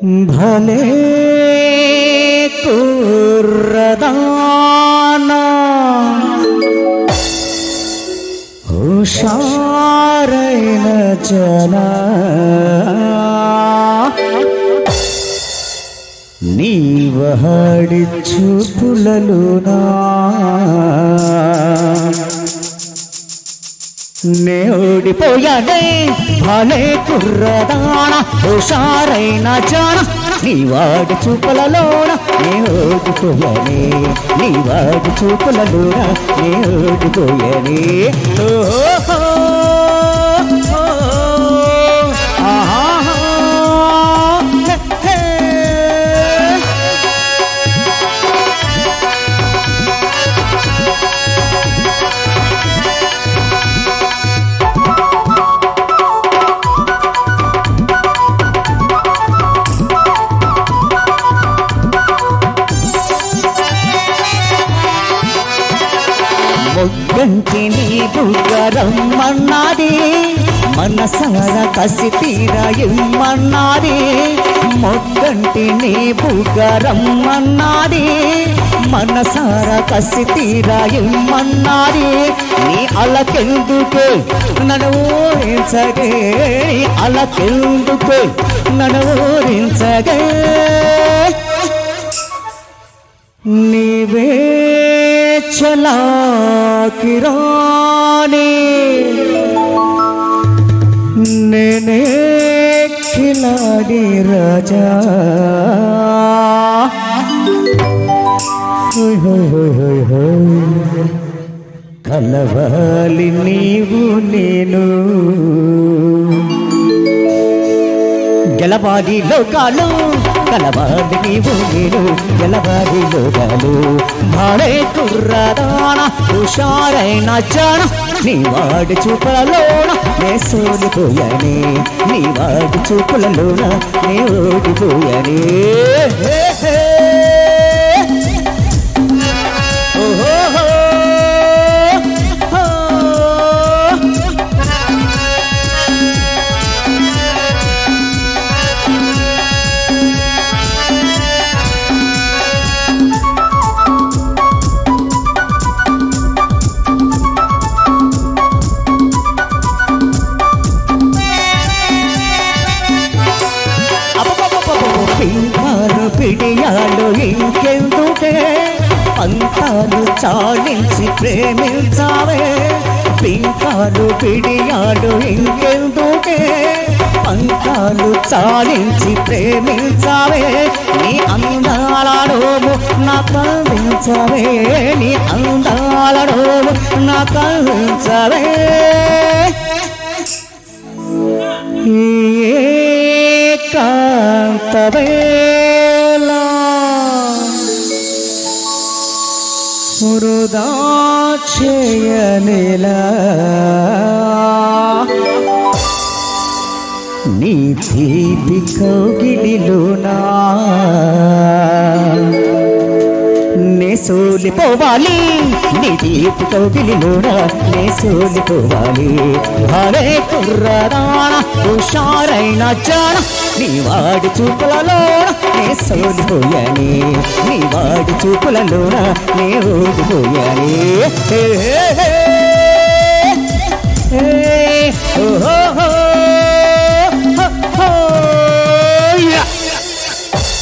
భలే కుర్రదానా హుషారైన జనా నీ వహడి చూపులలోనా నే ఓడిపోయానే భలే కుర్రదాన హుషారైన జాన నీ వాడి చూపులలోన నే ఓడిపోయానే నీ వాడి చూపులలోన నే ఓడిపోయానే ఓహో మొగ్గంటి నీ బుగ్గరమ్మన్నది మనసార కసి తీరా ఇమ్మన్నది మొగ్గంటి నీ బుగ్గరమ్మన్నది మనసార కసి తీరా ఇమ్మన్నది నీ అలకెందుకు నన్ను ఊరించగే అలకెందుకు నన్ను ఊరించగే నీవే చలాకిరానే నేనే ఖిలాడి రాజా కలవాలి నీవు నేను గెలవాలి లోకాలు కలవాలి నీవు నేను గెలవాలి లోకాలు భలే కుర్రదాన హుషారైన జాన నీ వాడి చూపులలోన నే సోలిపోయానే నీ వాడి చూపులలోన నే ఓడిపోయానే ఓహో పింకాలు పిడియాలు ఇంకెందుకే పంతాలు చాలించి ప్రేమించావే పింకాలు పిడియాలు ఇంకెందుకే పంతాలు చాలించి ప్రేమించావే నీ అందాల నోము నా కవించవే నీ అందాల నోము నా కవించవే కాంతవేలా వృధా చేయనిలా నీ తీపి కౌగిలిలోనా నే సోలిపోవాలి నీ తీపి కౌగిలిలోన నే సోలిపోవాలి భలే కుర్రదాన హుషారైన జాన నీ వాడి చూపులలోన నే సోలిపోయానే నీ వాడి చూపులలోన నే ఓడిపోయానే ఓహో